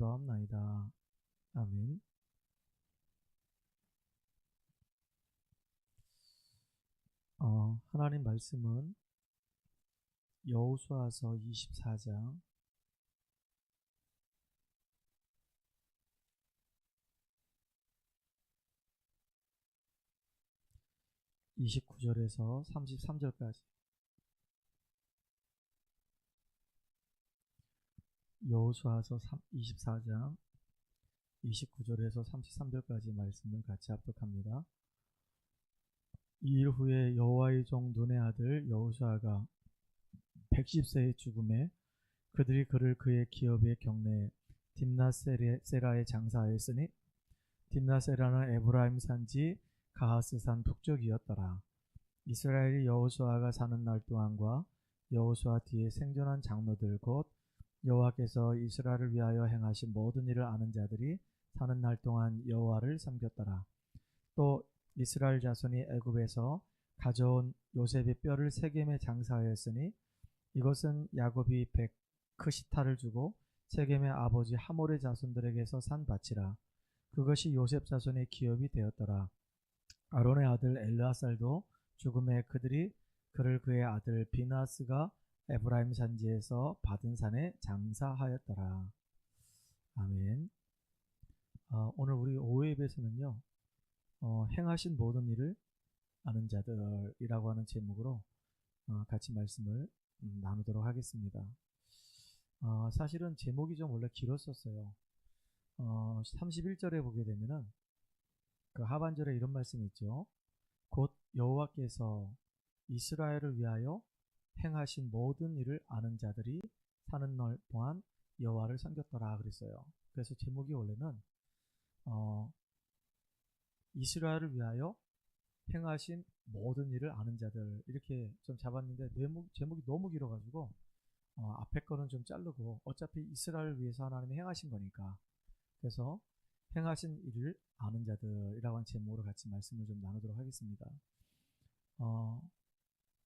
기도하옵나이다. 아멘. 하나님 말씀은 여호수아서 24장 29절에서 33절까지, 여호수아서 24장 29절에서 33절까지 말씀을 같이 합독합니다. 이일 후에 여호와의 종 눈의 아들 여호수아가 110세의 죽음에 그들이 그를 그의 기업의 경내에 딥나세라에 장사하였으니 딥나세라는 에브라임 산지 가하스산 북쪽이었더라. 이스라엘이 여호수아가 사는 날 동안과 여호수아 뒤에 생존한 장로들 곧 여호와께서 이스라엘을 위하여 행하신 모든 일을 아는 자들이 사는 날 동안 여호와를 섬겼더라. 또 이스라엘 자손이 애굽에서 가져온 요셉의 뼈를 세겜에 장사하였으니 이것은 야곱이 베크시타를 주고 세겜의 아버지 하몰의 자손들에게서 산 밭이라. 그것이 요셉 자손의 기업이 되었더라. 아론의 아들 엘르아살도 죽음에 그들이 그를 그의 아들 비나스가 에브라임 산지에서 받은 산에 장사하였더라. 아멘. 오늘 우리 오후예배에서는요, 행하신 모든 일을 아는 자들이라고 하는 제목으로 같이 말씀을 나누도록 하겠습니다. 사실은 제목이 좀 원래 길었었어요. 31절에 보게 되면은 그 하반절에 이런 말씀이 있죠. 곧 여호와께서 이스라엘을 위하여 행하신 모든 일을 아는 자들이 사는 날 동안 여호와를 섬겼더라 그랬어요. 그래서 제목이 원래는 이스라엘을 위하여 행하신 모든 일을 아는 자들 이렇게 좀 잡았는데 제목이 너무 길어가지고 앞에 거는 좀 자르고 어차피 이스라엘을 위해서 하나님이 행하신 거니까 그래서 행하신 일을 아는 자들이라고 하는 제목으로 같이 말씀을 좀 나누도록 하겠습니다.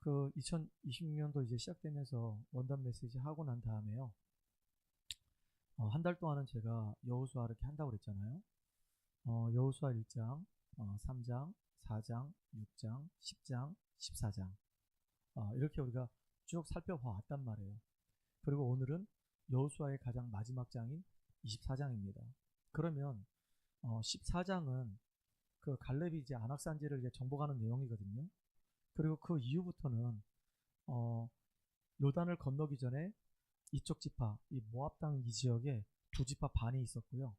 그 2026년도 이제 시작되면서 원단 메시지 하고 난 다음에요. 한 달 동안은 제가 여호수아 이렇게 한다고 그랬잖아요. 여호수아 1장, 3장, 4장, 6장, 10장, 14장 이렇게 우리가 쭉 살펴봐 왔단 말이에요. 그리고 오늘은 여호수아의 가장 마지막 장인 24장입니다. 그러면 14장은 그 갈렙이 이제 안악산지를 이제 정복하는 내용이거든요. 그리고 그 이후부터는 요단을 건너기 전에 이쪽 지파, 이 모압 땅 이 지역에 두 지파 반이 있었고요.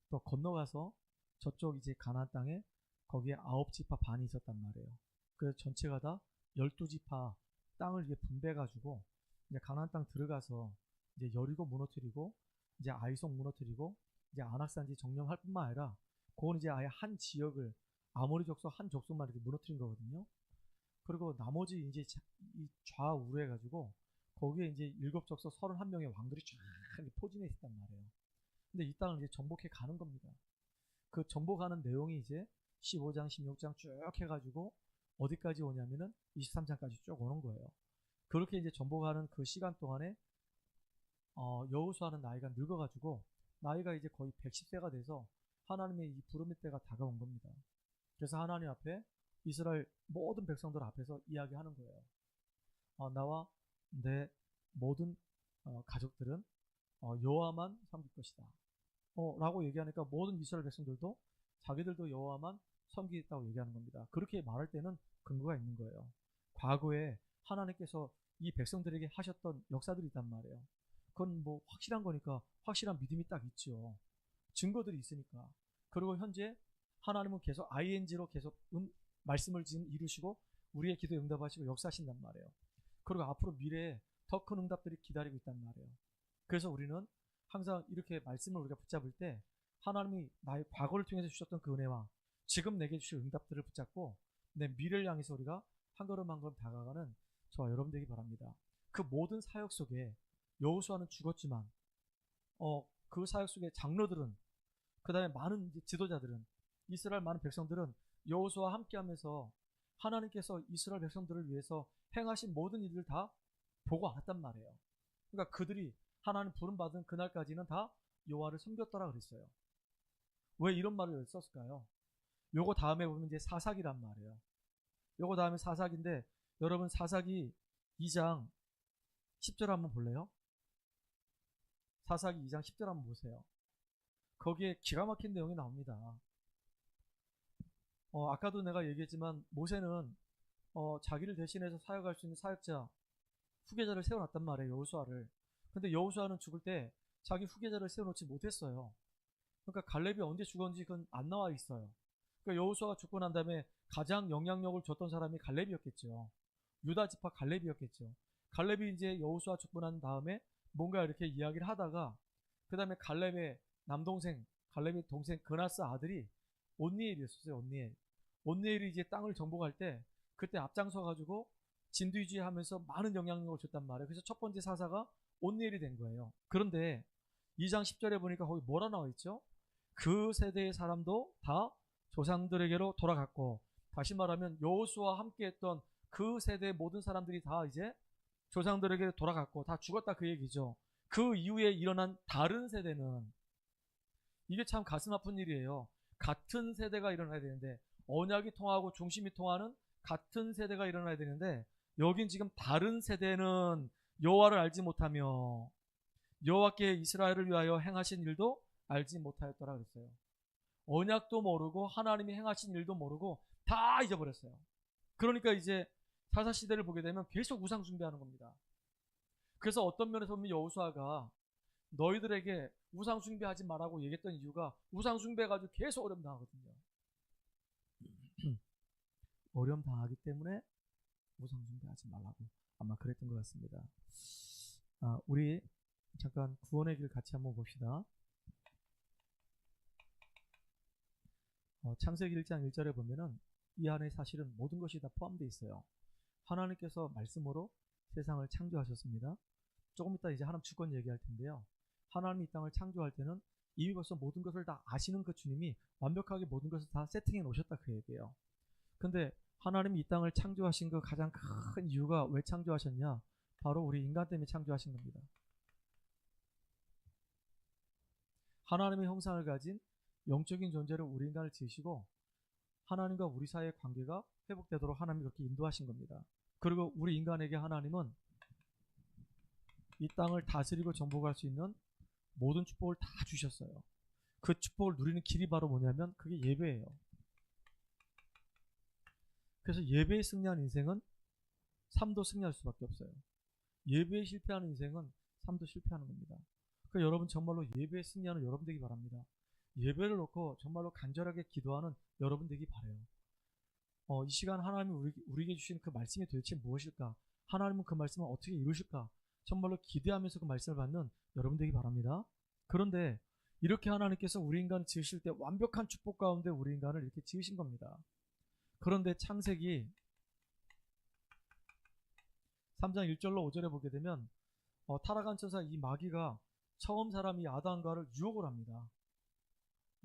또 건너가서 저쪽 이제 가나안 땅에 거기에 9지파 반이 있었단 말이에요. 그래서 전체가 다 12지파 땅을 이제 분배해가지고 이제 가나안 땅 들어가서 이제 여리고 무너뜨리고 이제 아이속 무너뜨리고 이제 안악산지 정령할 뿐만 아니라 그건 이제 아예 한 지역을 아모리 족속 한 족속만 이렇게 무너뜨린 거거든요. 그리고 나머지 이제 이 좌우로 해가지고 거기에 이제 7족속 31명의 왕들이 쫙 포진해 있었단 말이에요. 근데 이 땅을 이제 정복해 가는 겁니다. 그 정복하는 내용이 이제 15장, 16장 쭉 해가지고 어디까지 오냐면은 23장까지 쭉 오는 거예요. 그렇게 이제 정복하는 그 시간 동안에 여호수아는 나이가 늙어가지고 나이가 이제 거의 110세가 돼서 하나님의 이 부름의 때가 다가온 겁니다. 그래서 하나님 앞에 이스라엘 모든 백성들 앞에서 이야기하는 거예요. 나와 내 모든 가족들은 여호와만 섬길 것이다. 라고 얘기하니까 모든 이스라엘 백성들도 자기들도 여호와만 섬기겠다고 얘기하는 겁니다. 그렇게 말할 때는 근거가 있는 거예요. 과거에 하나님께서 이 백성들에게 하셨던 역사들이 있단 말이에요. 그건 뭐 확실한 거니까 확실한 믿음이 딱 있죠. 증거들이 있으니까. 그리고 현재 하나님은 계속 ing로 계속 말씀을 지금 이루시고 우리의 기도에 응답하시고 역사하신단 말이에요. 그리고 앞으로 미래에 더 큰 응답들이 기다리고 있단 말이에요. 그래서 우리는 항상 이렇게 말씀을 우리가 붙잡을 때 하나님이 나의 과거를 통해서 주셨던 그 은혜와 지금 내게 주실 응답들을 붙잡고 내 미래를 향해서 우리가 한 걸음 한 걸음 다가가는 저와 여러분 되기 바랍니다. 그 모든 사역 속에 여호수아는 죽었지만 그 사역 속에 장로들은 그 다음에 많은 지도자들은 이스라엘 많은 백성들은 여호수아와 함께하면서 하나님께서 이스라엘 백성들을 위해서 행하신 모든 일을 다 보고 알았단 말이에요. 그러니까 그들이 하나님 부름받은 그날까지는 다 여호와를 섬겼더라 그랬어요. 왜 이런 말을 썼을까요? 요거 다음에 보면 이제 사사기란 말이에요. 요거 다음에 사사기인데 여러분 사사기 2장 10절 한번 볼래요? 사사기 2장 10절 한번 보세요. 거기에 기가 막힌 내용이 나옵니다. 아까도 내가 얘기했지만 모세는 자기를 대신해서 사역할 수 있는 사역자, 후계자를 세워놨단 말이에요. 여호수아를. 근데 여호수아는 죽을 때 자기 후계자를 세워놓지 못했어요. 그러니까 갈렙이 언제 죽었는지 그건 안 나와 있어요. 그러니까 여호수아가 죽고 난 다음에 가장 영향력을 줬던 사람이 갈렙이었겠죠. 유다 지파 갈렙이었겠죠. 갈렙이 이제 여호수아 죽고 난 다음에 뭔가 이렇게 이야기를 하다가 그 다음에 갈렙의 남동생, 갈렙의 동생 그나스 아들이 온니엘이었어요. 온니엘이 이제 땅을 정복할 때 그때 앞장서 가지고 진두지휘 하면서 많은 영향력을 줬단 말이에요. 그래서 첫 번째 사사가 온니엘이 된 거예요. 그런데 2장 10절에 보니까 거기 뭐라 나와 있죠? 그 세대의 사람도 다 조상들에게로 돌아갔고, 다시 말하면 여호수아와 함께했던 그 세대의 모든 사람들이 다 이제 조상들에게 돌아갔고 다 죽었다 그 얘기죠. 그 이후에 일어난 다른 세대는, 이게 참 가슴 아픈 일이에요. 같은 세대가 일어나야 되는데, 언약이 통하고 중심이 통하는 같은 세대가 일어나야 되는데, 여긴 지금 다른 세대는 여호와를 알지 못하며 여호와께 이스라엘을 위하여 행하신 일도 알지 못하였더라 그랬어요. 언약도 모르고 하나님이 행하신 일도 모르고 다 잊어버렸어요. 그러니까 이제 사사시대를 보게 되면 계속 우상 숭배하는 겁니다. 그래서 어떤 면에서 보면 여호수아가 너희들에게 우상 숭배하지 말라고 얘기했던 이유가 우상 숭배해가지고 계속 어려움 당하거든요. 어려움 당하기 때문에 우상 숭배하지 말라고 아마 그랬던 것 같습니다. 우리 잠깐 구원의 길 같이 한번 봅시다. 창세기 1장 1절에 보면은 이 안에 사실은 모든 것이 다 포함되어 있어요. 하나님께서 말씀으로 세상을 창조하셨습니다. 조금 이따 이제 하나님 주권 얘기할 텐데요. 하나님이 이 땅을 창조할 때는 이미 벌써 모든 것을 다 아시는 그 주님이 완벽하게 모든 것을 다 세팅해 놓으셨다 그 얘기예요. 근데 하나님이 이 땅을 창조하신 그 가장 큰 이유가 왜 창조하셨냐? 바로 우리 인간 때문에 창조하신 겁니다. 하나님의 형상을 가진 영적인 존재로 우리 인간을 지으시고 하나님과 우리 사이의 관계가 회복되도록 하나님이 그렇게 인도하신 겁니다. 그리고 우리 인간에게 하나님은 이 땅을 다스리고 정복할 수 있는 모든 축복을 다 주셨어요. 그 축복을 누리는 길이 바로 뭐냐면 그게 예배예요. 그래서 예배에 승리한 인생은 삶도 승리할 수밖에 없어요. 예배에 실패하는 인생은 삶도 실패하는 겁니다. 그러니까 여러분 정말로 예배에 승리하는 여러분 되기 바랍니다. 예배를 놓고 정말로 간절하게 기도하는 여러분 되기 바라요. 이 시간 하나님이 우리에게 주신 그 말씀이 도대체 무엇일까? 하나님은 그 말씀을 어떻게 이루실까? 정말로 기대하면서 그 말씀을 받는 여러분 되기 바랍니다. 그런데 이렇게 하나님께서 우리 인간을 지으실 때 완벽한 축복 가운데 우리 인간을 이렇게 지으신 겁니다. 그런데 창세기 3장 1절로 5절에 보게 되면 타락한 천사 이 마귀가 처음 사람이 아담과를 유혹을 합니다.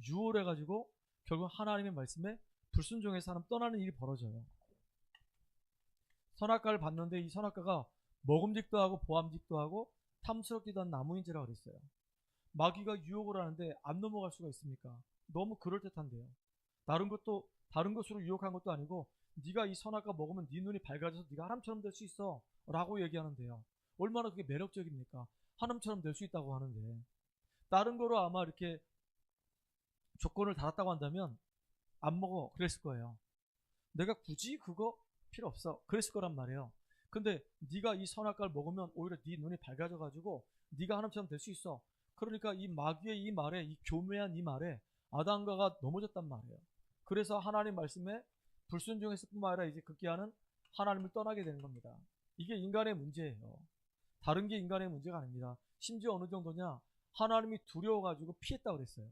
유혹을 해가지고 결국 하나님의 말씀에 불순종해서 사람 떠나는 일이 벌어져요. 선악과를 봤는데 이 선악과가 먹음직도 하고 보암직도 하고 탐스럽기도 한 나무인지라 그랬어요. 마귀가 유혹을 하는데 안 넘어갈 수가 있습니까? 너무 그럴듯한데요. 다른 것으로 유혹한 것도 아니고 네가 이 선악과 먹으면 네 눈이 밝아져서 네가 하나님처럼 될 수 있어 라고 얘기하는데요. 얼마나 그게 매력적입니까? 하나님처럼 될 수 있다고 하는데 다른 거로 아마 이렇게 조건을 달았다고 한다면 안 먹어 그랬을 거예요. 내가 굳이 그거 필요 없어 그랬을 거란 말이에요. 근데 네가 이 선악과를 먹으면 오히려 네 눈이 밝아져 가지고 네가 하나님처럼 될 수 있어. 그러니까 이 마귀의 이 말에, 이 교묘한 이 말에 아담과가 넘어졌단 말이에요. 그래서 하나님 말씀에 불순종했을 뿐만 아니라 이제 급기야는 하나님을 떠나게 되는 겁니다. 이게 인간의 문제예요. 다른 게 인간의 문제가 아닙니다. 심지어 어느 정도냐, 하나님이 두려워가지고 피했다고 그랬어요.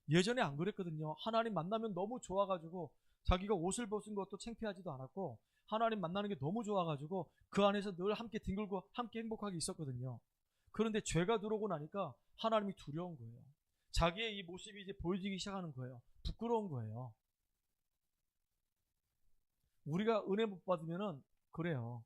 예전에 안 그랬거든요. 하나님 만나면 너무 좋아가지고 자기가 옷을 벗은 것도 창피하지도 않았고 하나님 만나는 게 너무 좋아가지고 그 안에서 늘 함께 뒹굴고 함께 행복하게 있었거든요. 그런데 죄가 들어오고 나니까 하나님이 두려운 거예요. 자기의 이 모습이 이제 보여지기 시작하는 거예요. 부끄러운 거예요. 우리가 은혜 못 받으면은 그래요.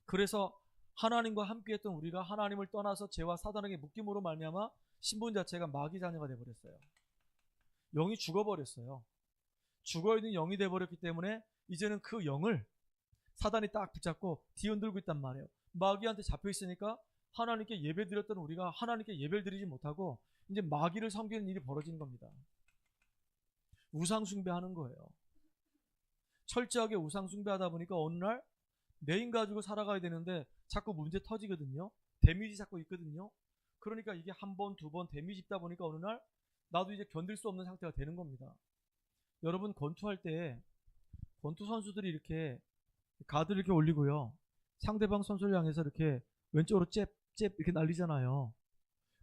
그래서 하나님과 함께했던 우리가 하나님을 떠나서 죄와 사단에게 묶임으로 말미암아 신분 자체가 마귀 자녀가 되어버렸어요. 영이 죽어버렸어요. 죽어있는 영이 되어버렸기 때문에 이제는 그 영을 사단이 딱 붙잡고 뒤흔들고 있단 말이에요. 마귀한테 잡혀있으니까 하나님께 예배드렸던 우리가 하나님께 예배를 드리지 못하고 이제 마귀를 섬기는 일이 벌어지는 겁니다. 우상 숭배하는 거예요. 철저하게 우상 숭배하다 보니까 어느 날 내 인 가지고 살아가야 되는데 자꾸 문제 터지거든요. 데미지 자꾸 있거든요. 그러니까 이게 한 번, 두 번 데미지 있다 보니까 어느 날 나도 이제 견딜 수 없는 상태가 되는 겁니다. 여러분 권투할 때 권투 선수들이 이렇게 가드를 이렇게 올리고요. 상대방 선수를 향해서 이렇게 왼쪽으로 잽 이렇게 날리잖아요.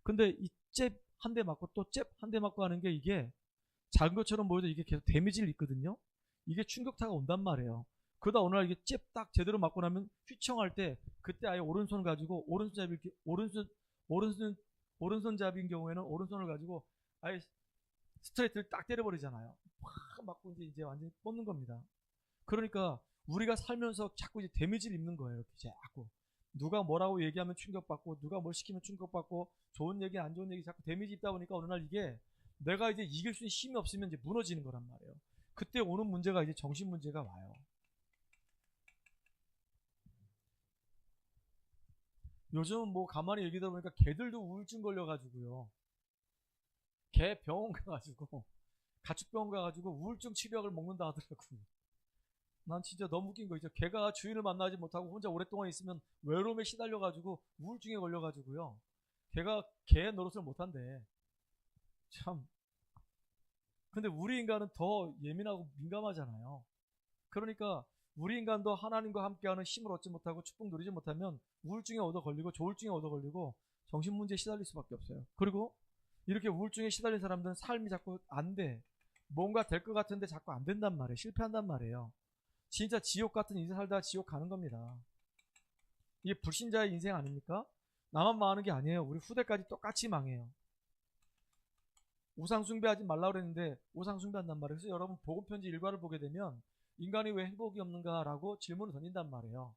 근데 이 잽 한 대 맞고 또 잽 한 대 맞고 하는 게 이게 작은 것처럼 보여도 이게 계속 데미지를 입거든요. 이게 충격타가 온단 말이에요. 그러다 어느 날 이게 잽 딱 제대로 맞고 나면 휘청할 때 그때 아예 오른손 가지고 오른손잡이인 경우에는 오른손을 가지고 아예 스트레이트를 딱 때려버리잖아요. 팍 맞고 이제 완전히 뻗는 겁니다. 그러니까 우리가 살면서 자꾸 이제 데미지를 입는 거예요. 이렇게 자꾸 누가 뭐라고 얘기하면 충격받고 누가 뭘 시키면 충격받고 좋은 얘기 안 좋은 얘기 자꾸 데미지 입다 보니까 어느 날 이게 내가 이제 이길 수 있는 힘이 없으면 이제 무너지는 거란 말이에요. 그때 오는 문제가 이제 정신 문제가 와요. 요즘은 뭐 가만히 얘기 들어보니까 개들도 우울증 걸려가지고요. 개 병원 가가지고 가축병원 가가지고 우울증 치료약을 먹는다 하더라고요. 난 진짜 너무 웃긴 거 있죠. 개가 주인을 만나지 못하고 혼자 오랫동안 있으면 외로움에 시달려가지고 우울증에 걸려가지고요. 개가 개 노릇을 못한대. 참. 근데 우리 인간은 더 예민하고 민감하잖아요. 그러니까 우리 인간도 하나님과 함께하는 힘을 얻지 못하고 축복 누리지 못하면 우울증에 얻어 걸리고 조울증에 얻어 걸리고 정신문제에 시달릴 수밖에 없어요. 그리고 이렇게 우울증에 시달린 사람들은 삶이 자꾸 안 돼. 뭔가 될 것 같은데 자꾸 안 된단 말이에요. 실패한단 말이에요. 진짜 지옥 같은 인생 살다가 지옥 가는 겁니다. 이게 불신자의 인생 아닙니까? 나만 망하는 게 아니에요. 우리 후대까지 똑같이 망해요. 우상 숭배하지 말라고 그랬는데 우상 숭배한단 말이에요. 그래서 여러분 복음편지 일과를 보게 되면 인간이 왜 행복이 없는가라고 질문을 던진단 말이에요.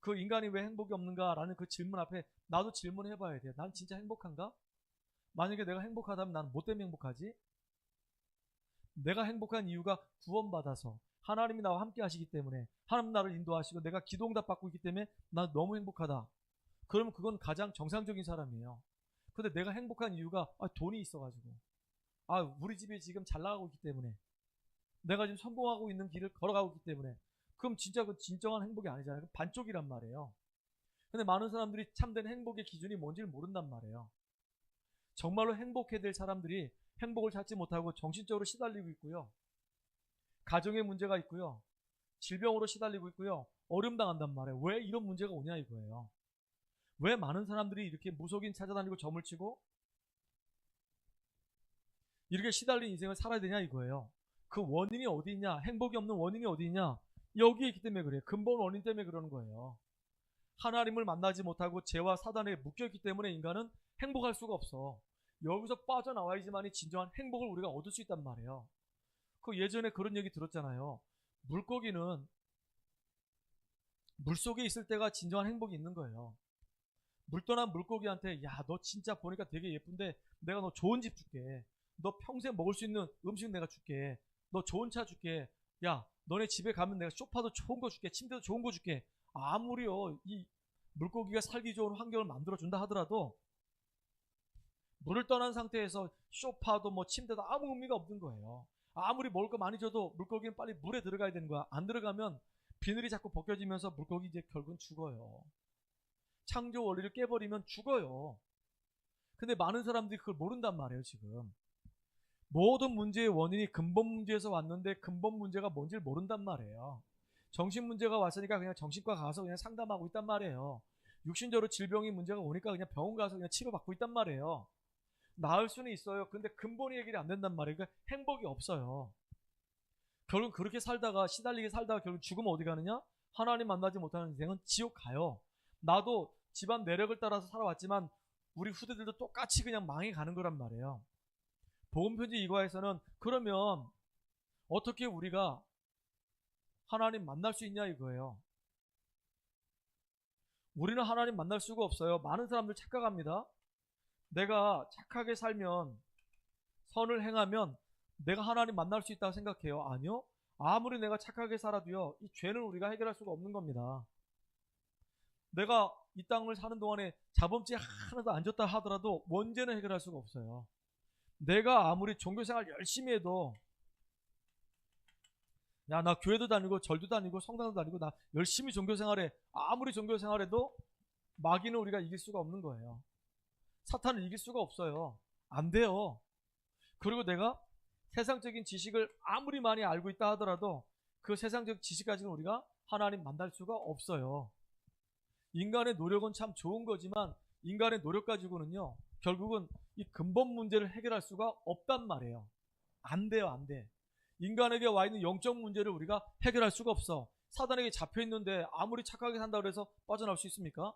그 인간이 왜 행복이 없는가라는 그 질문 앞에 나도 질문해 봐야 돼요. 난 진짜 행복한가? 만약에 내가 행복하다면 난 뭐 때문에 행복하지? 내가 행복한 이유가 구원받아서 하나님이 나와 함께 하시기 때문에 하나님 나를 인도하시고 내가 기도응답 받고 있기 때문에 난 너무 행복하다. 그러면 그건 가장 정상적인 사람이에요. 근데 내가 행복한 이유가 돈이 있어가지고 우리 집이 지금 잘 나가고 있기 때문에 내가 지금 성공하고 있는 길을 걸어가고 있기 때문에 그럼 진짜 그 진정한 행복이 아니잖아요. 반쪽이란 말이에요. 근데 많은 사람들이 참된 행복의 기준이 뭔지를 모른단 말이에요. 정말로 행복해야 될 사람들이 행복을 찾지 못하고 정신적으로 시달리고 있고요. 가정에 문제가 있고요. 질병으로 시달리고 있고요. 어려움 당한단 말이에요. 왜 이런 문제가 오냐 이거예요. 왜 많은 사람들이 이렇게 무속인 찾아다니고 점을 치고 이렇게 시달린 인생을 살아야 되냐 이거예요. 그 원인이 어디 있냐? 행복이 없는 원인이 어디 있냐? 여기에 있기 때문에 그래요. 근본 원인 때문에 그러는 거예요. 하나님을 만나지 못하고 죄와 사단에 묶여있기 때문에 인간은 행복할 수가 없어. 여기서 빠져나와야지만이 진정한 행복을 우리가 얻을 수 있단 말이에요. 그 예전에 그런 얘기 들었잖아요. 물고기는 물속에 있을 때가 진정한 행복이 있는 거예요. 물 떠난 물고기한테 너 진짜 보니까 되게 예쁜데 내가 너 좋은 집 줄게. 너 평생 먹을 수 있는 음식 내가 줄게. 너 좋은 차 줄게. 너네 집에 가면 내가 소파도 좋은 거 줄게. 침대도 좋은 거 줄게. 아무리요 이 물고기가 살기 좋은 환경을 만들어준다 하더라도 물을 떠난 상태에서 소파도 뭐 침대도 아무 의미가 없는 거예요. 아무리 먹을 거 많이 줘도 물고기는 빨리 물에 들어가야 되는 거야. 안 들어가면 비늘이 자꾸 벗겨지면서 물고기 이제 결국은 죽어요. 창조 원리를 깨버리면 죽어요. 근데 많은 사람들이 그걸 모른단 말이에요. 지금 모든 문제의 원인이 근본 문제에서 왔는데 근본 문제가 뭔지를 모른단 말이에요. 정신 문제가 왔으니까 그냥 정신과 가서 그냥 상담하고 있단 말이에요. 육신적으로 질병이 문제가 오니까 그냥 병원 가서 그냥 치료받고 있단 말이에요. 나을 수는 있어요. 근데 근본이 해결이 안 된단 말이에요. 그러니까 행복이 없어요. 결국 그렇게 살다가 시달리게 살다가 결국 죽으면 어디 가느냐? 하나님 만나지 못하는 인생은 지옥 가요. 나도 집안 내력을 따라서 살아왔지만 우리 후대들도 똑같이 그냥 망해 가는 거란 말이에요. 복음편지 이과에서는 그러면 어떻게 우리가 하나님 만날 수 있냐 이거예요. 우리는 하나님 만날 수가 없어요. 많은 사람들 착각합니다. 내가 착하게 살면, 선을 행하면 내가 하나님 만날 수 있다고 생각해요. 아니요. 아무리 내가 착하게 살아도요, 이 죄는 우리가 해결할 수가 없는 겁니다. 내가 이 땅을 사는 동안에 자범죄 하나도 안 졌다 하더라도 문제는 해결할 수가 없어요. 내가 아무리 종교생활 열심히 해도, 야, 나 교회도 다니고 절도 다니고 성당도 다니고 나 열심히 종교생활해, 아무리 종교생활해도 마귀는 우리가 이길 수가 없는 거예요. 사탄을 이길 수가 없어요. 안 돼요. 그리고 내가 세상적인 지식을 아무리 많이 알고 있다 하더라도 그 세상적 지식 가지고 우리가 하나님 만날 수가 없어요. 인간의 노력은 참 좋은 거지만 인간의 노력 가지고는요, 결국은 이 근본 문제를 해결할 수가 없단 말이에요. 안 돼요, 안 돼. 인간에게 와 있는 영적 문제를 우리가 해결할 수가 없어. 사단에게 잡혀 있는데 아무리 착하게 산다고 해서 빠져나올 수 있습니까?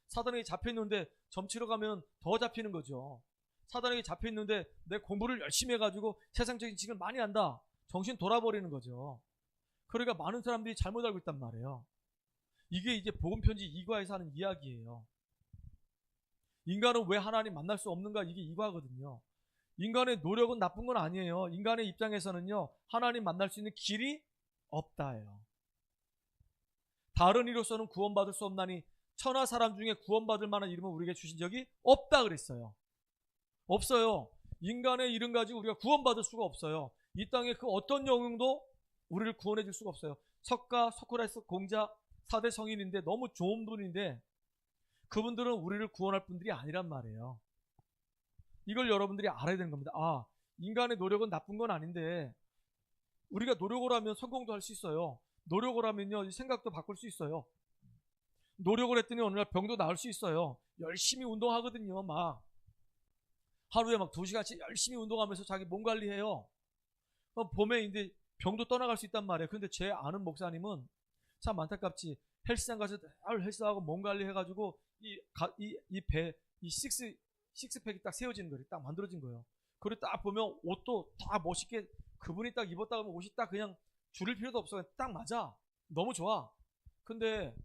사단에게 잡혀 있는데 점치러 가면 더 잡히는 거죠. 사단에게 잡혀 있는데 내 공부를 열심히 해가지고 세상적인 지식을 많이 안다, 정신 돌아버리는 거죠. 그러니까 많은 사람들이 잘못 알고 있단 말이에요. 이게 이제 복음편지 2과에서 하는 이야기예요. 인간은 왜 하나님 만날 수 없는가, 이게 2과거든요. 인간의 노력은 나쁜 건 아니에요. 인간의 입장에서는요, 하나님 만날 수 있는 길이 없다예요. 다른 이로서는 구원받을 수 없나니 천하 사람 중에 구원받을 만한 이름은 우리에게 주신 적이 없다 그랬어요. 없어요. 인간의 이름 가지고 우리가 구원받을 수가 없어요. 이 땅에 그 어떤 영웅도 우리를 구원해 줄 수가 없어요. 석가, 소크라테스, 공자, 4대 성인인데 너무 좋은 분인데 그분들은 우리를 구원할 분들이 아니란 말이에요. 이걸 여러분들이 알아야 되는 겁니다. 아, 인간의 노력은 나쁜 건 아닌데 우리가 노력을 하면 성공도 할 수 있어요. 노력을 하면요, 생각도 바꿀 수 있어요. 노력을 했더니 어느 날 병도 나을 수 있어요. 열심히 운동하거든요. 막 하루에 막 2시간씩 열심히 운동하면서 자기 몸 관리해요. 봄에 이제 병도 떠나갈 수 있단 말이에요. 근데 제 아는 목사님은 참 안타깝지, 헬스장 가서 늘 헬스하고 몸 관리해가지고 이 식스팩이 딱 세워지는 거예요. 딱 만들어진 거예요. 그리고 딱 보면 옷도 다 멋있게, 그분이 딱 입었다 하면 옷이 딱 그냥 줄일 필요도 없어. 딱 맞아. 너무 좋아. 근데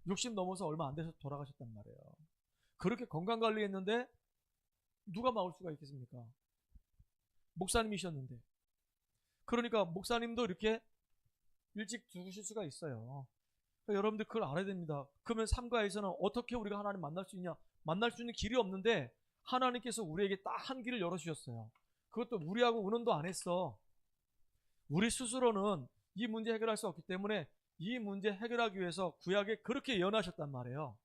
60 넘어서 얼마 안 돼서 돌아가셨단 말이에요. 그렇게 건강 관리했는데 누가 막을 수가 있겠습니까? 목사님이셨는데. 그러니까 목사님도 이렇게 일찍 죽으실 수가 있어요. 그러니까 여러분들 그걸 알아야 됩니다. 그러면 3과에서는 어떻게 우리가 하나님 만날 수 있냐? 만날 수 있는 길이 없는데 하나님께서 우리에게 딱 한 길을 열어주셨어요. 그것도 우리하고 의논도 안 했어. 우리 스스로는 이 문제 해결할 수 없기 때문에 이 문제 해결하기 위해서 구약에 그렇게 예언하셨단 말이에요.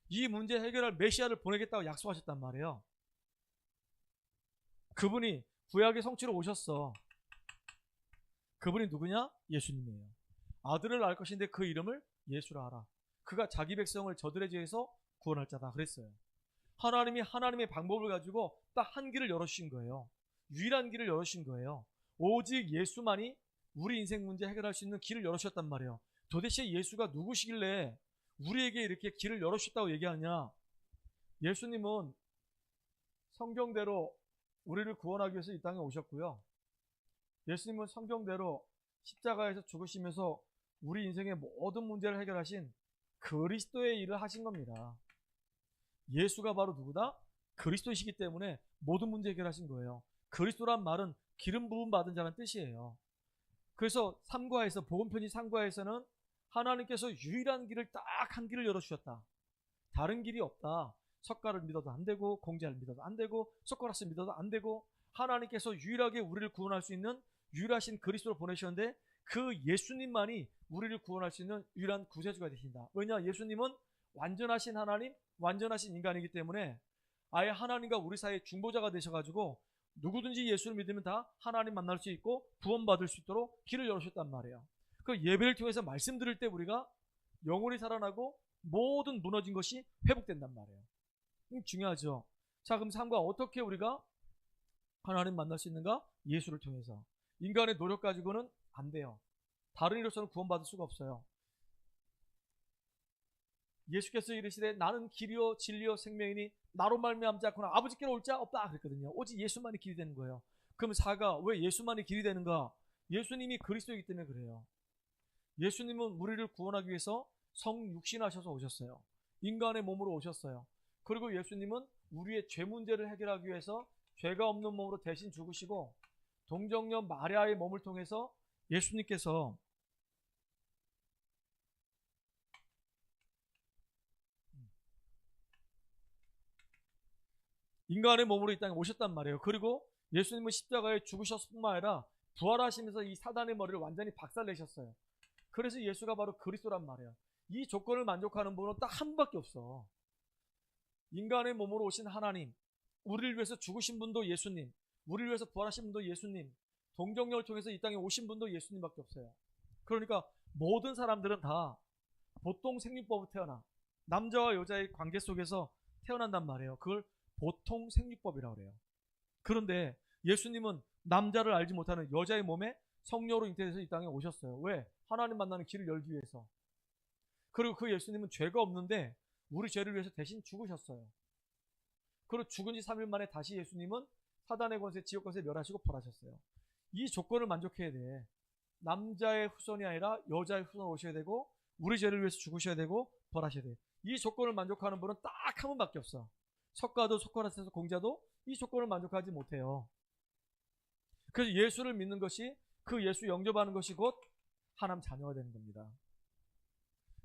이 문제 해결할 메시아를 보내겠다고 약속하셨단 말이에요. 그분이 구약의 성취로 오셨어. 그분이 누구냐? 예수님이에요. 아들을 낳을 것인데 그 이름을 예수라 하라. 그가 자기 백성을 저들의 죄에서 구원할 자다 그랬어요. 하나님이 하나님의 방법을 가지고 딱 한 길을 열어주신 거예요. 유일한 길을 열어주신 거예요. 오직 예수만이 우리 인생 문제 해결할 수 있는 길을 열어주셨단 말이에요. 도대체 예수가 누구시길래 우리에게 이렇게 길을 열어주셨다고 얘기하냐? 예수님은 성경대로 우리를 구원하기 위해서 이 땅에 오셨고요. 예수님은 성경대로 십자가에서 죽으시면서 우리 인생의 모든 문제를 해결하신 그리스도의 일을 하신 겁니다. 예수가 바로 누구다? 그리스도이시기 때문에 모든 문제 해결하신 거예요. 그리스도란 말은 기름 부음 받은 자라는 뜻이에요. 그래서 3과에서, 복음편지 3과에서는 하나님께서 유일한 길을 딱 한 길을 열어주셨다. 다른 길이 없다. 석가를 믿어도 안 되고, 공자를 믿어도 안 되고, 소크라테스 믿어도 안 되고, 하나님께서 유일하게 우리를 구원할 수 있는 유일하신 그리스도를 보내셨는데 그 예수님만이 우리를 구원할 수 있는 유일한 구세주가 되신다. 왜냐? 예수님은 완전하신 하나님, 완전하신 인간이기 때문에 아예 하나님과 우리 사이의 중보자가 되셔가지고 누구든지 예수를 믿으면 다 하나님 만날 수 있고 구원받을 수 있도록 길을 열어주셨단 말이에요. 그 예배를 통해서 말씀 들을 때 우리가 영혼이 살아나고 모든 무너진 것이 회복된단 말이에요. 중요하죠. 자, 그럼 3과 어떻게 우리가 하나님 만날 수 있는가? 예수를 통해서. 인간의 노력 가지고는 안 돼요. 다른 이로서는 구원받을 수가 없어요. 예수께서 이르시되 나는 길이요 진리요 생명이니 나로 말미암지 않고는 아버지께로 올 자 없다 그랬거든요. 오직 예수만이 길이 되는 거예요. 그럼 4가 왜 예수만이 길이 되는가? 예수님이 그리스도이기 때문에 그래요. 예수님은 우리를 구원하기 위해서 성육신하셔서 오셨어요. 인간의 몸으로 오셨어요. 그리고 예수님은 우리의 죄 문제를 해결하기 위해서 죄가 없는 몸으로 대신 죽으시고, 동정녀 마리아의 몸을 통해서 예수님께서 인간의 몸으로 이 땅에 오셨단 말이에요. 그리고 예수님은 십자가에 죽으셨을 뿐만 아니라 부활하시면서 이 사단의 머리를 완전히 박살내셨어요. 그래서 예수가 바로 그리스도란 말이에요. 이 조건을 만족하는 분은 딱 한 분밖에 없어. 인간의 몸으로 오신 하나님, 우리를 위해서 죽으신 분도 예수님, 우리를 위해서 부활하신 분도 예수님, 동정녀를 통해서 이 땅에 오신 분도 예수님밖에 없어요. 그러니까 모든 사람들은 다 보통 생육법으로 태어나, 남자와 여자의 관계 속에서 태어난단 말이에요. 그걸 보통 생육법이라고 그래요. 그런데 예수님은 남자를 알지 못하는 여자의 몸에 성령으로 잉태돼서 이 땅에 오셨어요. 왜? 하나님 만나는 길을 열기 위해서. 그리고 그 예수님은 죄가 없는데 우리 죄를 위해서 대신 죽으셨어요. 그리고 죽은 지 3일 만에 다시 예수님은 사단의 권세, 지옥 권세 멸하시고 벌하셨어요. 이 조건을 만족해야 돼. 남자의 후손이 아니라 여자의 후손으로 오셔야 되고, 우리 죄를 위해서 죽으셔야 되고 벌하셔야 돼. 이 조건을 만족하는 분은 딱 한 분밖에 없어. 석가도 소크라테스 공자도 이 조건을 만족하지 못해요. 그래서 예수를 믿는 것이, 그 예수 영접하는 것이 곧 하나님 자녀가 되는 겁니다.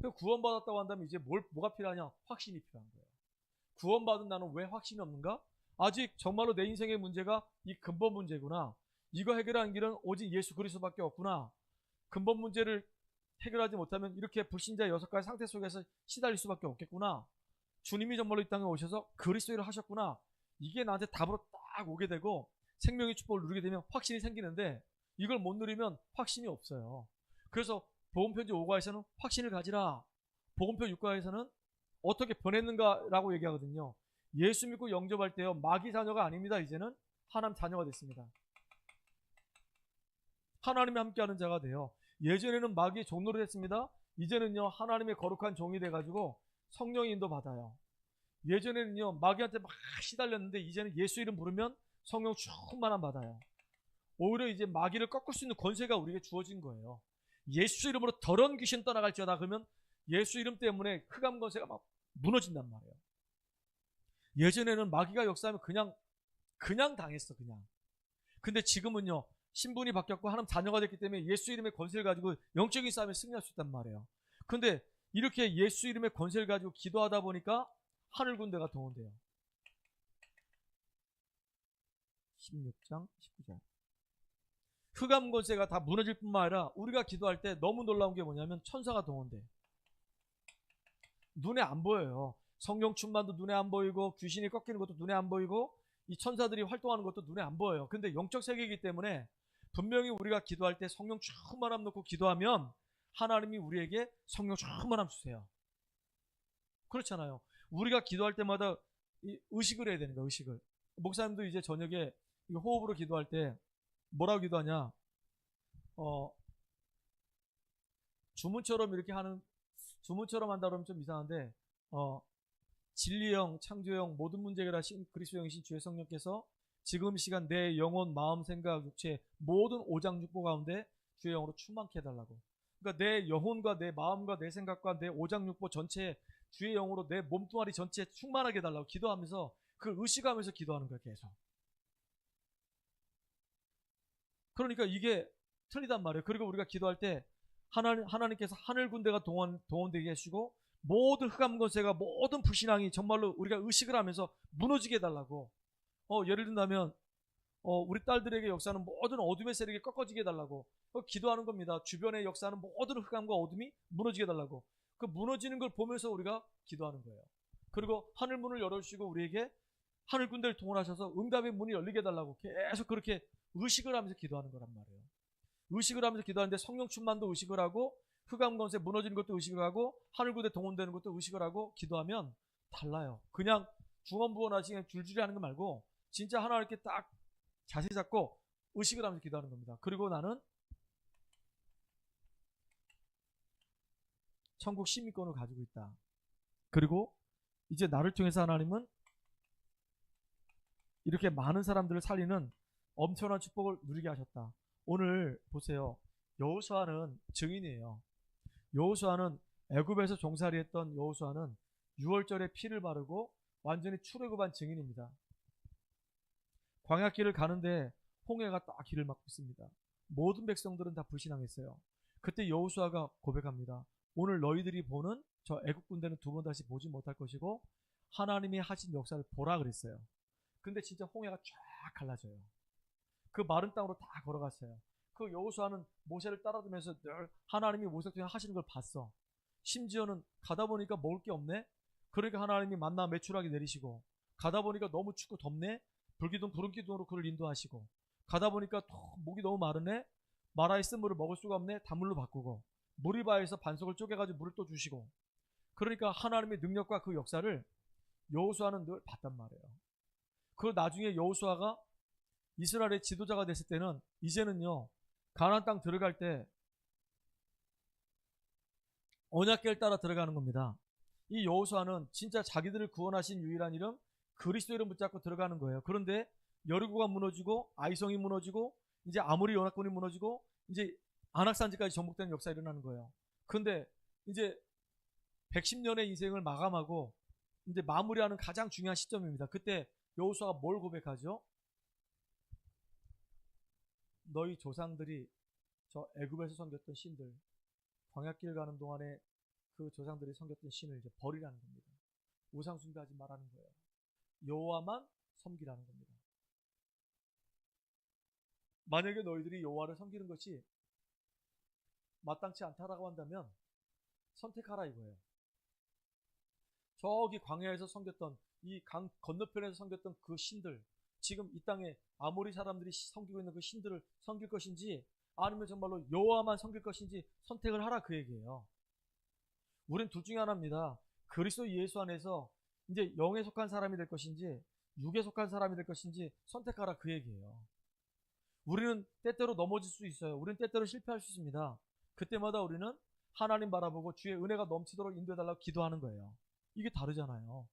구원받았다고 한다면 이제 뭐가 필요하냐? 확신이 필요한 거예요. 구원받은 나는 왜 확신이 없는가? 아직 정말로 내 인생의 문제가 이 근본 문제구나. 이거 해결하는 길은 오직 예수 그리스도밖에 없구나. 근본 문제를 해결하지 못하면 이렇게 불신자 6가지 상태 속에서 시달릴 수밖에 없겠구나. 주님이 정말로 이 땅에 오셔서 그리스도 일을 하셨구나. 이게 나한테 답으로 딱 오게 되고 생명의 축복을 누리게 되면 확신이 생기는데, 이걸 못 누리면 확신이 없어요. 그래서 복음편지 5과에서는 확신을 가지라. 복음편 6과에서는 어떻게 변했는가라고 얘기하거든요. 예수 믿고 영접할 때요, 마귀 자녀가 아닙니다. 이제는 하나님 자녀가 됐습니다. 하나님이 함께하는 자가 돼요. 예전에는 마귀의 종노릇 했습니다. 이제는요, 하나님의 거룩한 종이 돼가지고 성령의 인도 받아요. 예전에는요, 마귀한테 막 시달렸는데 이제는 예수 이름 부르면 성령 충만함 받아요. 오히려 이제 마귀를 꺾을 수 있는 권세가 우리에게 주어진 거예요. 예수 이름으로 더러운 귀신 떠나갈지어다. 그러면 예수 이름 때문에 흑암 권세가 막 무너진단 말이에요. 예전에는 마귀가 역사하면 그냥 당했어, 그냥. 근데 지금은요, 신분이 바뀌었고 하나님 자녀가 됐기 때문에 예수 이름의 권세를 가지고 영적인 싸움에 승리할 수 있단 말이에요. 근데 이렇게 예수 이름의 권세를 가지고 기도하다 보니까 하늘 군대가 동원돼요. 16장 19절. 흑암 권세가 다 무너질 뿐만 아니라 우리가 기도할 때 너무 놀라운 게 뭐냐면 천사가 동원돼. 눈에 안 보여요. 성령 충만도 눈에 안 보이고 귀신이 꺾이는 것도 눈에 안 보이고 이 천사들이 활동하는 것도 눈에 안 보여요. 근데 영적 세계이기 때문에 분명히 우리가 기도할 때 성령 충만함 놓고 기도하면 하나님이 우리에게 성령 충만함 주세요. 그렇잖아요. 우리가 기도할 때마다 의식을 해야 되는 거야. 의식을. 목사님도 이제 저녁에 호흡으로 기도할 때 뭐라고 기도하냐? 주문처럼 이렇게 하는, 주문처럼 한다 그러면 좀 이상한데, 진리형, 창조형, 모든 문제 해결하신 그리스도 영이신 주의 성령께서 지금 시간 내 영혼, 마음, 생각, 육체 모든 오장육부 가운데 주의 영으로 충만케 해달라고. 그러니까 내 영혼과 내 마음과 내 생각과 내 오장육부 전체에 주의 영으로 내 몸뚱아리 전체에 충만하게 해달라고 기도하면서 그 의식하면서 기도하는 거예요, 계속. 그러니까 이게 틀리단 말이에요. 그리고 우리가 기도할 때 하나님께서 하늘 군대가 동원되게 하시고 모든 흑암 권세가, 모든 불신앙이 정말로 우리가 의식을 하면서 무너지게 해달라고. 예를 든다면 우리 딸들에게 역사하는 모든 어둠의 세력이 꺾어지게 해달라고 기도하는 겁니다. 주변에 역사하는 모든 흑암과 어둠이 무너지게 해달라고. 그 무너지는 걸 보면서 우리가 기도하는 거예요. 그리고 하늘 문을 열어주시고 우리에게 하늘 군대를 동원하셔서 응답의 문이 열리게 해달라고 계속 그렇게 의식을 하면서 기도하는 거란 말이에요. 의식을 하면서 기도하는데 성령 충만도 의식을 하고 흑암 권세 무너지는 것도 의식을 하고 하늘 군대 동원되는 것도 의식을 하고 기도하면 달라요. 그냥 중언부언하시게 줄줄이 하는 거 말고 진짜 하나님께 딱 자세 잡고 의식을 하면서 기도하는 겁니다. 그리고 나는 천국 시민권을 가지고 있다. 그리고 이제 나를 통해서 하나님은 이렇게 많은 사람들을 살리는 엄청난 축복을 누리게 하셨다. 오늘 보세요. 여호수아는 증인이에요. 여호수아는 애굽에서 종살이했던 여호수아는 유월절에 피를 바르고 완전히 출애굽한 증인입니다. 광야길을 가는데 홍해가 딱 길을 막고 있습니다. 모든 백성들은 다 불신앙했어요. 그때 여호수아가 고백합니다. 오늘 너희들이 보는 저 애국 군대는 두 번 다시 보지 못할 것이고 하나님이 하신 역사를 보라 그랬어요. 근데 진짜 홍해가 쫙 갈라져요. 그 마른 땅으로 다 걸어갔어요. 그 여호수아는 모세를 따라다니면서 늘 하나님이 모세 통해 하시는 걸 봤어. 심지어는 가다 보니까 먹을 게 없네. 그러니까 하나님이 만나 메추라기 내리시고, 가다 보니까 너무 춥고 덥네. 불기둥 구름기둥으로 그를 인도하시고, 가다 보니까 목이 너무 마르네. 마라에 쓴 물을 먹을 수가 없네. 단물로 바꾸고, 무리바에서 반석을 쪼개가지고 물을 또 주시고. 그러니까 하나님의 능력과 그 역사를 여호수아는 늘 봤단 말이에요. 그 나중에 여호수아가 이스라엘의 지도자가 됐을 때는 이제는요, 가나안 땅 들어갈 때 언약궤를 따라 들어가는 겁니다. 이 여호수아는 진짜 자기들을 구원하신 유일한 이름 그리스도 이름 붙잡고 들어가는 거예요. 그런데 여리고가 무너지고 아이성이 무너지고 이제 아모리 연합군이 무너지고 이제 안악산지까지 정복되는 역사가 일어나는 거예요. 그런데 이제 110년의 인생을 마감하고 이제 마무리하는 가장 중요한 시점입니다. 그때 여호수아가 뭘 고백하죠? 너희 조상들이 저 애굽에서 섬겼던 신들, 광야길 가는 동안에 그 조상들이 섬겼던 신을 이제 버리라는 겁니다. 우상 숭배하지 말라는 거예요. 여호와만 섬기라는 겁니다. 만약에 너희들이 여호와를 섬기는 것이 마땅치 않다라고 한다면 선택하라 이거예요. 저기 광야에서 섬겼던 이 강 건너편에서 섬겼던 그 신들, 지금 이 땅에 아모리 사람들이 섬기고 있는 그 신들을 섬길 것인지 아니면 정말로 여호와만 섬길 것인지 선택을 하라 그 얘기예요. 우린 둘 중에 하나입니다. 그리스도 예수 안에서 이제 영에 속한 사람이 될 것인지 육에 속한 사람이 될 것인지 선택하라 그 얘기예요. 우리는 때때로 넘어질 수 있어요. 우리는 때때로 실패할 수 있습니다. 그때마다 우리는 하나님 바라보고 주의 은혜가 넘치도록 인도해달라고 기도하는 거예요. 이게 다르잖아요.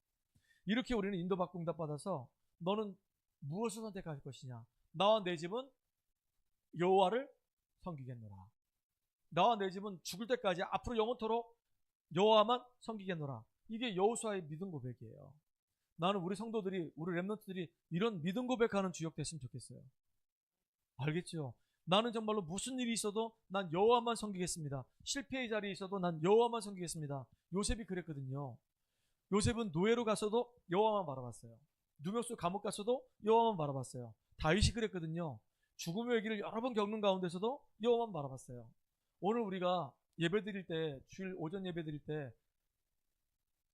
이렇게 우리는 인도받고 응답받아서 너는 무엇을 선택할 것이냐? 나와 내 집은 여호와를 섬기겠노라. 나와 내 집은 죽을 때까지 앞으로 영원토록 여호와만 섬기겠노라. 이게 여호수아의 믿음 고백이에요. 나는 우리 성도들이, 우리 렘넌트들이 이런 믿음 고백하는 주역 됐으면 좋겠어요. 알겠죠? 나는 정말로 무슨 일이 있어도 난 여호와만 섬기겠습니다. 실패의 자리에 있어도 난 여호와만 섬기겠습니다. 요셉이 그랬거든요. 요셉은 노예로 갔어도 여호와만 바라봤어요. 누명속 감옥 갔어도 여호와만 바라봤어요. 다윗이 그랬거든요. 죽음의 위기를 여러 번 겪는 가운데서도 여호와만 바라봤어요. 오늘 우리가 예배 드릴 때, 주일 오전 예배 드릴 때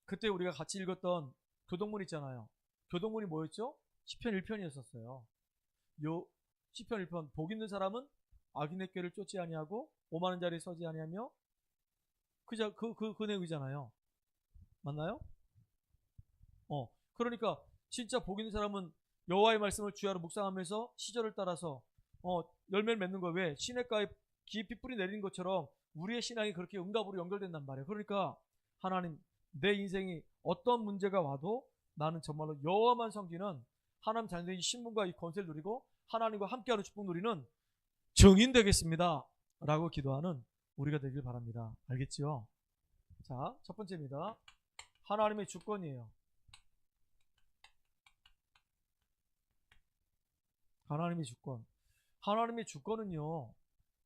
그때 우리가 같이 읽었던 교동문 있잖아요. 교동문이 뭐였죠? 시편 1편이었었어요. 요 시편 1편, 복 있는 사람은 악인의 꾀를 쫓지 아니하고 오만한 자리에 서지 아니하며, 그 내용이잖아요. 맞나요? 그러니까 진짜 복 있는 사람은 여호와의 말씀을 주야로 묵상하면서 시절을 따라서 열매를 맺는 거예요. 왜? 시냇가에 깊이 뿌리 내리는 것처럼 우리의 신앙이 그렇게 응답으로 연결된단 말이에요. 그러니까 하나님, 내 인생이 어떤 문제가 와도 나는 정말로 여호와만 섬기는 하나님 자녀의 신분과 이 권세를 누리고 하나님과 함께하는 축복 누리는 증인 되겠습니다 라고 기도하는 우리가 되길 바랍니다. 알겠지요? 자, 첫 번째입니다. 하나님의 주권이에요. 하나님의 주권. 하나님의 주권은요,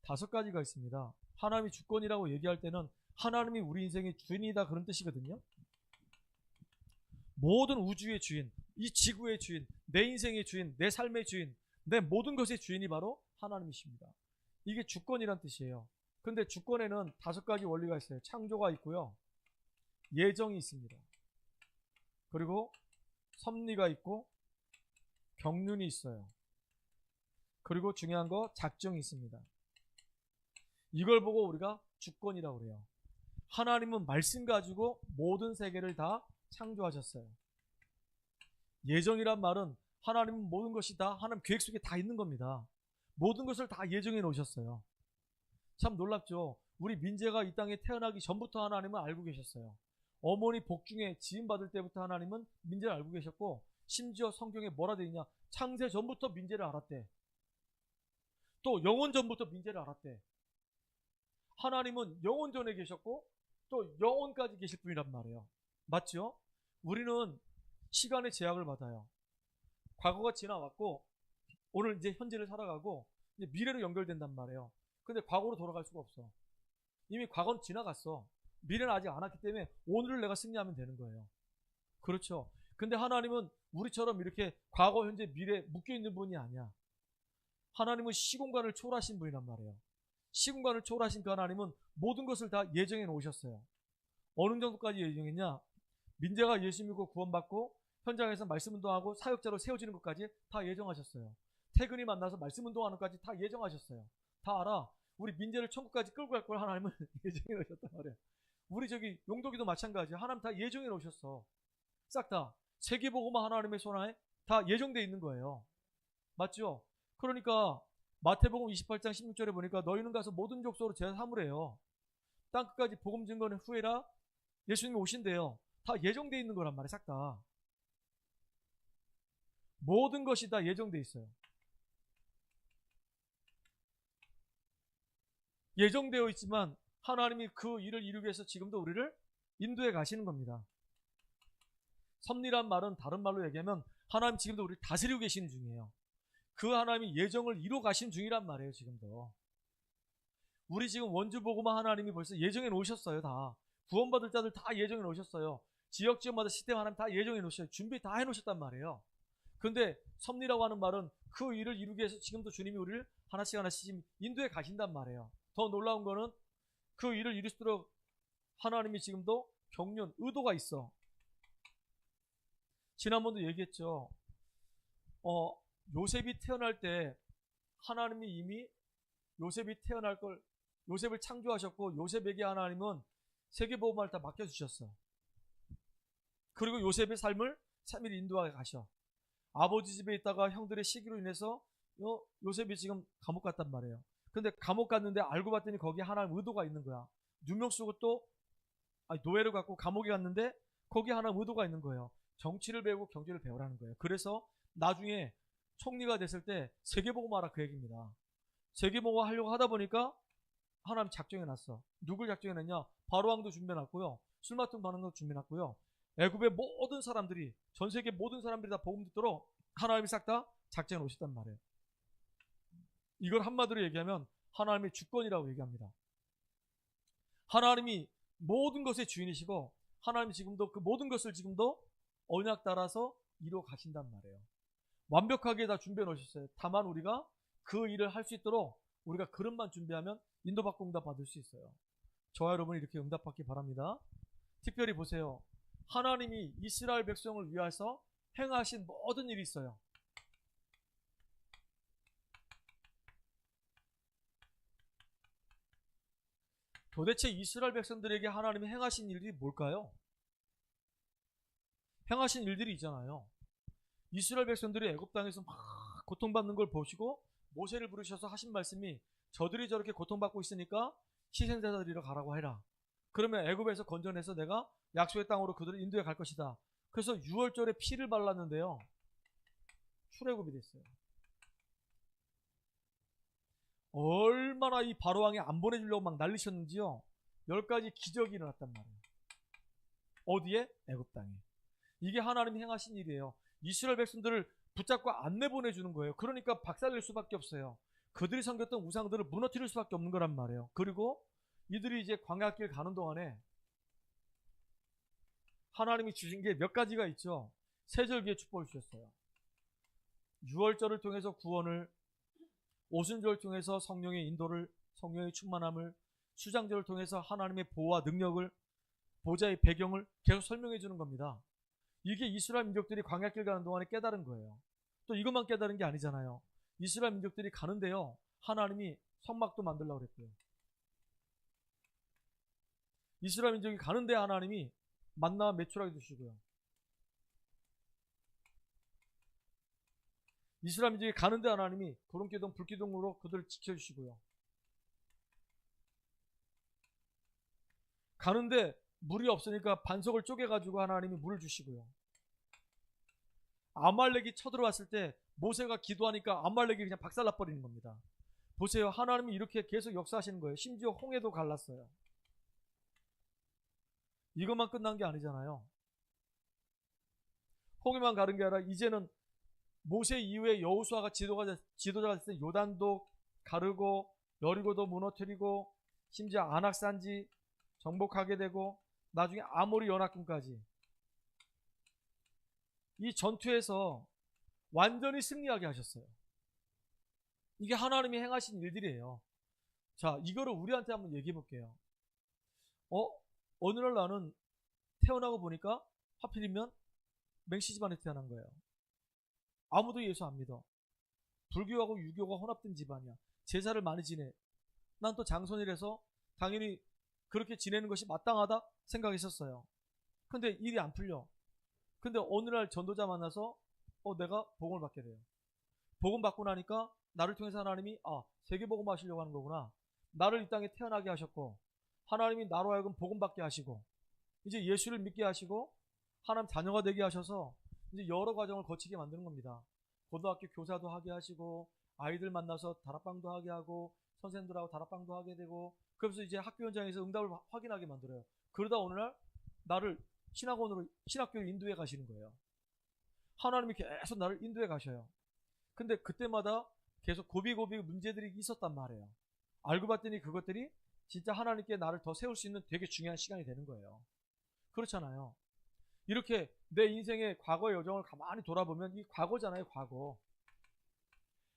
5가지가 있습니다. 하나님의 주권이라고 얘기할 때는 하나님이 우리 인생의 주인이다 그런 뜻이거든요. 모든 우주의 주인, 이 지구의 주인, 내 인생의 주인, 내 삶의 주인, 내 모든 것의 주인이 바로 하나님이십니다. 이게 주권이란 뜻이에요. 근데 주권에는 5가지 원리가 있어요. 창조가 있고요, 예정이 있습니다. 그리고 섭리가 있고 경륜이 있어요. 그리고 중요한 거 작정이 있습니다. 이걸 보고 우리가 주권이라고 그래요. 하나님은 말씀 가지고 모든 세계를 다 창조하셨어요. 예정이란 말은 하나님은 모든 것이 다 하나님 계획 속에 다 있는 겁니다. 모든 것을 다 예정해 놓으셨어요. 참 놀랍죠. 우리 민재가 이 땅에 태어나기 전부터 하나님은 알고 계셨어요. 어머니 복중에 지음받을 때부터 하나님은 민재를 알고 계셨고, 심지어 성경에 뭐라 되어 있냐, 창세 전부터 민재를 알았대. 또 영원 전부터 민재를 알았대. 하나님은 영원 전에 계셨고 또 영원까지 계실 분이란 말이에요. 맞죠? 우리는 시간의 제약을 받아요. 과거가 지나왔고 오늘 이제 현재를 살아가고 이제 미래로 연결된단 말이에요. 근데 과거로 돌아갈 수가 없어. 이미 과거는 지나갔어. 미래는 아직 안 왔기 때문에 오늘을 내가 승리하면 되는 거예요. 그렇죠. 근데 하나님은 우리처럼 이렇게 과거, 현재, 미래 묶여있는 분이 아니야. 하나님은 시공간을 초월하신 분이란 말이에요. 시공간을 초월하신 그 하나님은 모든 것을 다 예정해 놓으셨어요. 어느 정도까지 예정했냐? 민재가 예수 믿고 구원받고 현장에서 말씀 운동하고 사역자로 세워지는 것까지 다 예정하셨어요. 태근이 만나서 말씀 운동하는 것까지 다 예정하셨어요. 다 알아. 우리 민재를 천국까지 끌고 갈 걸 하나님은 예정해 놓으셨단 말이에요. 우리 저기 용도기도 마찬가지야. 하나님 다 예정해 놓으셨어. 싹 다. 세계복음화 하나님의 손안에 다 예정돼 있는 거예요. 맞죠? 그러니까 마태복음 28장 16절에 보니까 너희는 가서 모든 족속으로 제자 삼으래요. 땅 끝까지 복음 증거는 후에라. 예수님이 오신대요. 다 예정돼 있는 거란 말이에요. 싹 다. 모든 것이 다 예정돼 있어요. 예정되어 있지만 하나님이 그 일을 이루기 위해서 지금도 우리를 인도해 가시는 겁니다. 섭리란 말은 다른 말로 얘기하면 하나님 지금도 우리를 다스리고 계시는 중이에요. 그 하나님이 예정을 이루어 가시는 중이란 말이에요. 지금도. 우리 지금 원주복음화 하나님이 벌써 예정해 놓으셨어요. 다. 구원받을 자들 다 예정해 놓으셨어요. 지역마다 시스템 하나님 다 예정해 놓으셨어요. 준비 다 해놓으셨단 말이에요. 근데 섭리라고 하는 말은 그 일을 이루기 위해서 지금도 주님이 우리를 하나씩 하나씩 인도해 가신단 말이에요. 더 놀라운 거는 그 일을 이루시도록 하나님이 지금도 경륜, 의도가 있어. 지난번도 얘기했죠. 요셉이 태어날 때 하나님이 이미 요셉이 태어날 걸, 요셉을 창조하셨고 요셉에게 하나님은 세계복음화를 다 맡겨주셨어. 그리고 요셉의 삶을 3일 인도하게 가셔. 아버지 집에 있다가 형들의 시기로 인해서 요셉이 지금 감옥 갔단 말이에요. 근데 감옥 갔는데 알고 봤더니 거기에 하나님 의도가 있는 거야. 누명 쓰고 또 노예를 갖고 감옥에 갔는데 거기에 하나님 의도가 있는 거예요. 정치를 배우고 경제를 배우라는 거예요. 그래서 나중에 총리가 됐을 때 세계복음화라 그 얘기입니다. 세계복음화 하려고 하다 보니까 하나님 작정해놨어. 누굴 작정해놨냐? 바로왕도 준비해놨고요. 술 맡은 반응도 준비해놨고요. 애굽의 모든 사람들이, 전 세계 모든 사람들이 다 복음 듣도록 하나님이 싹 다 작정해 놓으셨단 말이에요. 이걸 한마디로 얘기하면 하나님의 주권이라고 얘기합니다. 하나님이 모든 것의 주인이시고 하나님이 지금도 그 모든 것을 지금도 언약 따라서 이루어 가신단 말이에요. 완벽하게 다 준비해 놓으셨어요. 다만 우리가 그 일을 할 수 있도록 우리가 그릇만 준비하면 인도받고 응답 받을 수 있어요. 저와 여러분이 이렇게 응답받기 바랍니다. 특별히 보세요. 하나님이 이스라엘 백성을 위해서 행하신 모든 일이 있어요. 도대체 이스라엘 백성들에게 하나님이 행하신 일들이 뭘까요? 행하신 일들이 있잖아요. 이스라엘 백성들이 애굽 땅에서 막 고통받는 걸 보시고 모세를 부르셔서 하신 말씀이 저들이 저렇게 고통받고 있으니까 희생자 드리러 가라고 해라. 그러면 애굽에서 건져내서 내가 약속의 땅으로 그들을 인도해 갈 것이다. 그래서 6월절에 피를 발랐는데요. 출애굽이 됐어요. 얼마나 이 바로왕이 안 보내주려고 막 난리셨는지요. 10가지 기적이 일어났단 말이에요. 어디에? 애굽 땅에. 이게 하나님이 행하신 일이에요. 이스라엘 백성들을 붙잡고 안 내보내주는 거예요. 그러니까 박살낼 수밖에 없어요. 그들이 섬겼던 우상들을 무너뜨릴 수밖에 없는 거란 말이에요. 그리고 이들이 이제 광야길 가는 동안에 하나님이 주신 게 몇 가지가 있죠. 세절기의 축복을 주셨어요. 6월절을 통해서 구원을, 오순절을 통해서 성령의 인도를, 성령의 충만함을, 수장절을 통해서 하나님의 보호와 능력을, 보좌의 배경을 계속 설명해 주는 겁니다. 이게 이스라엘 민족들이 광야길 가는 동안에 깨달은 거예요. 또 이것만 깨달은 게 아니잖아요. 이스라엘 민족들이 가는데요. 하나님이 성막도 만들려고 그랬고요. 이스라엘 민족이 가는데 하나님이 만나와 메추라기 주시고요. 이스라엘 민족이 가는데 하나님이 구름기둥 불기둥으로 그들을 지켜주시고요. 가는데 물이 없으니까 반석을 쪼개가지고 하나님이 물을 주시고요. 아말렉이 쳐들어왔을 때 모세가 기도하니까 아말렉이 그냥 박살나버리는 겁니다. 보세요. 하나님이 이렇게 계속 역사하시는 거예요. 심지어 홍해도 갈랐어요. 이것만 끝난 게 아니잖아요. 홍해만 가는 게 아니라 이제는 모세 이후에 여호수아가 지도자가 됐을 때 요단도 가르고 여리고도 무너뜨리고 심지어 안악산지 정복하게 되고 나중에 아모리 연합군까지 이 전투에서 완전히 승리하게 하셨어요. 이게 하나님이 행하신 일들이에요. 자, 이거를 우리한테 한번 얘기해 볼게요. 어느 날 나는 태어나고 보니까 하필이면 맹씨 집안에 태어난 거예요. 아무도 예수 안 믿어. 불교하고 유교가 혼합된 집안이야. 제사를 많이 지내. 난 또 장손이라서 당연히 그렇게 지내는 것이 마땅하다 생각했었어요. 근데 일이 안 풀려. 근데 어느 날 전도자 만나서 내가 복음을 받게 돼요. 복음 받고 나니까 나를 통해서 하나님이 세계복음 하시려고 하는 거구나. 나를 이 땅에 태어나게 하셨고 하나님이 나로 하여금 복음 받게 하시고 이제 예수를 믿게 하시고 하나님 자녀가 되게 하셔서 이제 여러 과정을 거치게 만드는 겁니다. 고등학교 교사도 하게 하시고 아이들 만나서 다락방도 하게 하고 선생님들하고 다락방도 하게 되고 그래서 이제 학교 현장에서 응답을 확인하게 만들어요. 그러다 어느 날 나를 신학교를 인도해 가시는 거예요. 하나님이 계속 나를 인도해 가셔요. 근데 그때마다 계속 고비고비 문제들이 있었단 말이에요. 알고 봤더니 그것들이 진짜 하나님께 나를 더 세울 수 있는 되게 중요한 시간이 되는 거예요. 그렇잖아요. 이렇게 내 인생의 과거의 여정을 가만히 돌아보면 이 과거잖아요, 과거.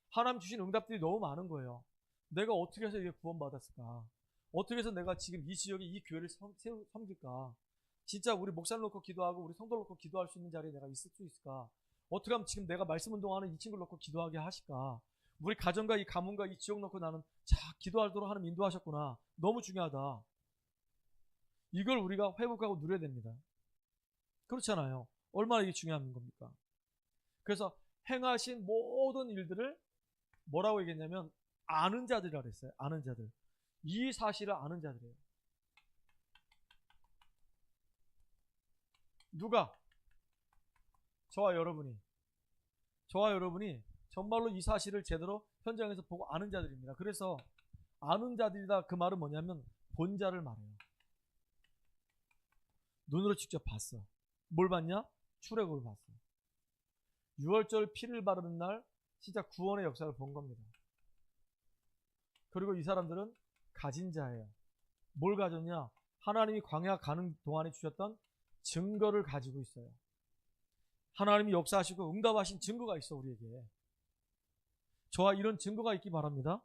하나님 주신 응답들이 너무 많은 거예요. 내가 어떻게 해서 이게 구원받았을까? 어떻게 해서 내가 지금 이 지역에 이 교회를 섬길까? 진짜 우리 목사를 놓고 기도하고 우리 성도를 놓고 기도할 수 있는 자리에 내가 있을 수 있을까? 어떻게 하면 지금 내가 말씀 운동하는 이 친구를 놓고 기도하게 하실까? 우리 가정과 이 가문과 이 지역 놓고 나는 기도하도록 하나님 인도하셨구나. 너무 중요하다. 이걸 우리가 회복하고 누려야 됩니다. 그렇잖아요. 얼마나 이게 중요한 겁니까? 그래서 행하신 모든 일들을 뭐라고 얘기했냐면 아는 자들이라 그랬어요. 아는 자들. 이 사실을 아는 자들이에요. 누가? 저와 여러분이 정말로 이 사실을 제대로 현장에서 보고 아는 자들입니다. 그래서 아는 자들이다 그 말은 뭐냐면 본 자를 말해요. 눈으로 직접 봤어. 뭘 봤냐? 출애굽을 봤어. 6월절 피를 바르는 날 진짜 구원의 역사를 본 겁니다. 그리고 이 사람들은 가진 자예요. 뭘 가졌냐? 하나님이 광야 가는 동안에 주셨던 증거를 가지고 있어요. 하나님이 역사하시고 응답하신 증거가 있어 우리에게. 저와 이런 증거가 있기 바랍니다.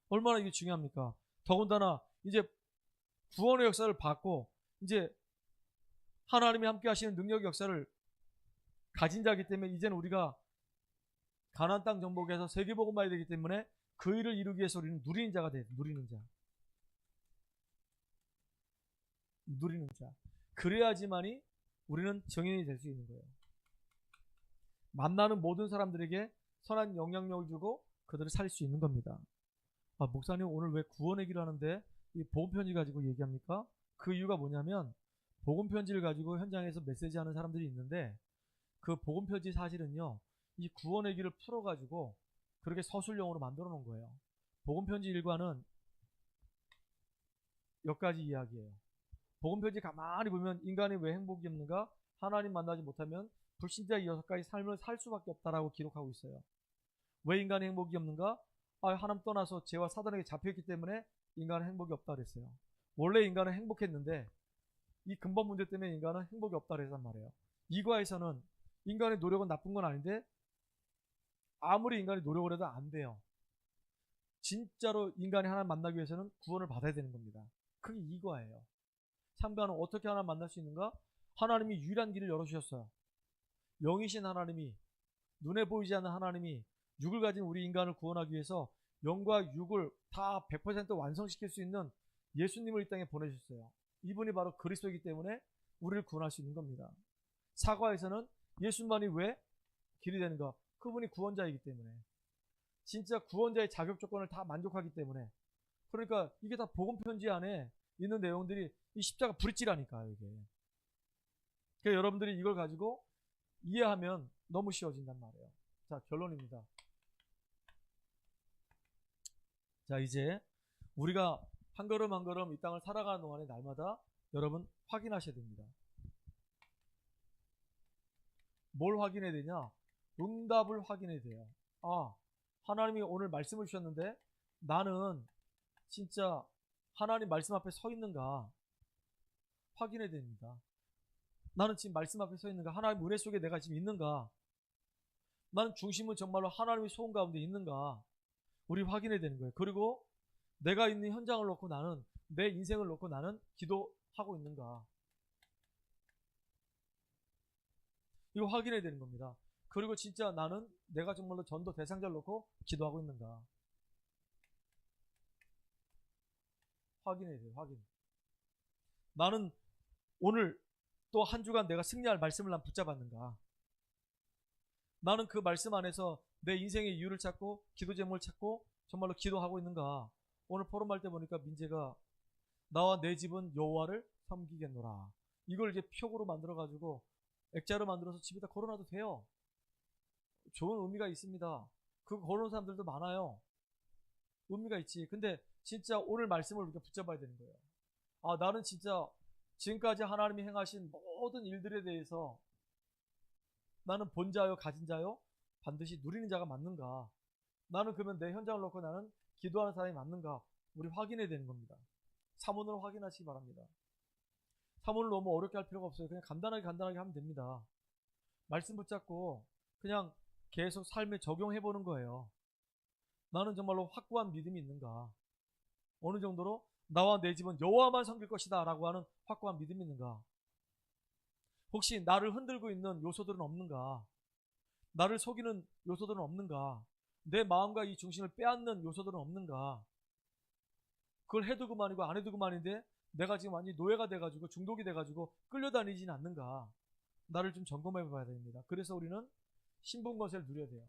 얼마나 이게 중요합니까? 더군다나 이제 구원의 역사를 받고 이제 하나님이 함께 하시는 능력의 역사를 가진 자이기 때문에 이제는 우리가 가나안 땅 정복에서 세계복음화해야 되기 때문에 그 일을 이루기 위해서 우리는 누리는 자가 돼요. 누리는 자. 그래야지만이 우리는 정인이 될 수 있는 거예요. 만나는 모든 사람들에게 선한 영향력을 주고 그들을 살릴 수 있는 겁니다. 목사님 오늘 왜 구원 얘기를 하는데 이 복음편지 가지고 얘기합니까? 그 이유가 뭐냐면 복음편지를 가지고 현장에서 메시지하는 사람들이 있는데 그 복음편지 사실은요 이 구원 얘기를 풀어가지고 그렇게 서술형으로 만들어 놓은 거예요. 복음편지 1과는 여기까지 이야기예요. 복음편지 가만히 보면 인간이 왜 행복이 없는가? 하나님 만나지 못하면 불신자의 6가지 삶을 살 수밖에 없다라고 기록하고 있어요. 왜 인간이 행복이 없는가? 하나님 떠나서 죄와 사단에게 잡혀있기 때문에 인간은 행복이 없다 그랬어요. 원래 인간은 행복했는데 이 근본 문제 때문에 인간은 행복이 없다 그랬단 말이에요. 2과에서는 인간의 노력은 나쁜 건 아닌데 아무리 인간이 노력을 해도 안 돼요. 진짜로 인간이 하나님 만나기 위해서는 구원을 받아야 되는 겁니다. 그게 2과예요. 3과는 어떻게 하나님 만날 수 있는가? 하나님이 유일한 길을 열어주셨어요. 영이신 하나님이, 눈에 보이지 않는 하나님이 육을 가진 우리 인간을 구원하기 위해서 영과 육을 다 100% 완성시킬 수 있는 예수님을 이 땅에 보내주셨어요. 이분이 바로 그리스도이기 때문에 우리를 구원할 수 있는 겁니다. 4과에서는 예수만이 왜 길이 되는가? 그분이 구원자이기 때문에, 진짜 구원자의 자격 조건을 다 만족하기 때문에. 그러니까 이게 다 복음편지 안에 있는 내용들이 이 십자가 브릿지라니까요 이게. 그러니까 여러분들이 이걸 가지고 이해하면 너무 쉬워진단 말이에요. 자, 결론입니다. 자, 이제 우리가 한 걸음 한 걸음 이 땅을 살아가는 동안에 날마다 여러분 확인하셔야 됩니다. 뭘 확인해야 되냐? 응답을 확인해야 돼요. 아, 하나님이 오늘 말씀을 주셨는데 나는 진짜 하나님 말씀 앞에 서 있는가 확인해야 됩니다. 나는 지금 말씀 앞에 서 있는가? 하나님 은혜 속에 내가 지금 있는가? 나는 중심은 정말로 하나님의 소원 가운데 있는가? 우리 확인해야 되는 거예요. 그리고 내가 있는 현장을 놓고 나는 내 인생을 놓고 나는 기도하고 있는가? 이거 확인해야 되는 겁니다. 그리고 진짜 나는 내가 정말로 전도 대상자를 놓고 기도하고 있는가? 확인해야 돼요. 확인. 나는 오늘 또 한 주간 내가 승리할 말씀을 난 붙잡았는가? 나는 그 말씀 안에서 내 인생의 이유를 찾고 기도 제목을 찾고 정말로 기도하고 있는가? 오늘 포럼할 때 보니까 민재가 나와 내 집은 여호와를 섬기겠노라. 이걸 이제 표구로 만들어가지고 액자로 만들어서 집에다 걸어놔도 돼요. 좋은 의미가 있습니다. 그거 걸어놓은 사람들도 많아요. 의미가 있지. 근데 진짜 오늘 말씀을 우리가 붙잡아야 되는 거예요. 아, 나는 진짜 지금까지 하나님이 행하신 모든 일들에 대해서 나는 본자요, 가진 자요, 반드시 누리는 자가 맞는가? 나는 그러면 내 현장을 놓고 나는 기도하는 사람이 맞는가? 우리 확인해야 되는 겁니다. 사문으로 확인하시기 바랍니다. 사문을 너무 어렵게 할 필요가 없어요. 그냥 간단하게 하면 됩니다. 말씀 붙잡고 그냥 계속 삶에 적용해 보는 거예요. 나는 정말로 확고한 믿음이 있는가? 어느 정도로 나와 내 집은 여호와만 섬길 것이다 라고 하는 확고한 믿음이 있는가? 혹시 나를 흔들고 있는 요소들은 없는가? 나를 속이는 요소들은 없는가? 내 마음과 이 중심을 빼앗는 요소들은 없는가? 그걸 해도 그만이고 안 해도 그만인데 내가 지금 완전히 노예가 돼가지고 중독이 돼가지고 끌려다니지는 않는가? 나를 좀 점검해 봐야 됩니다. 그래서 우리는 신분권세를 누려야 돼요.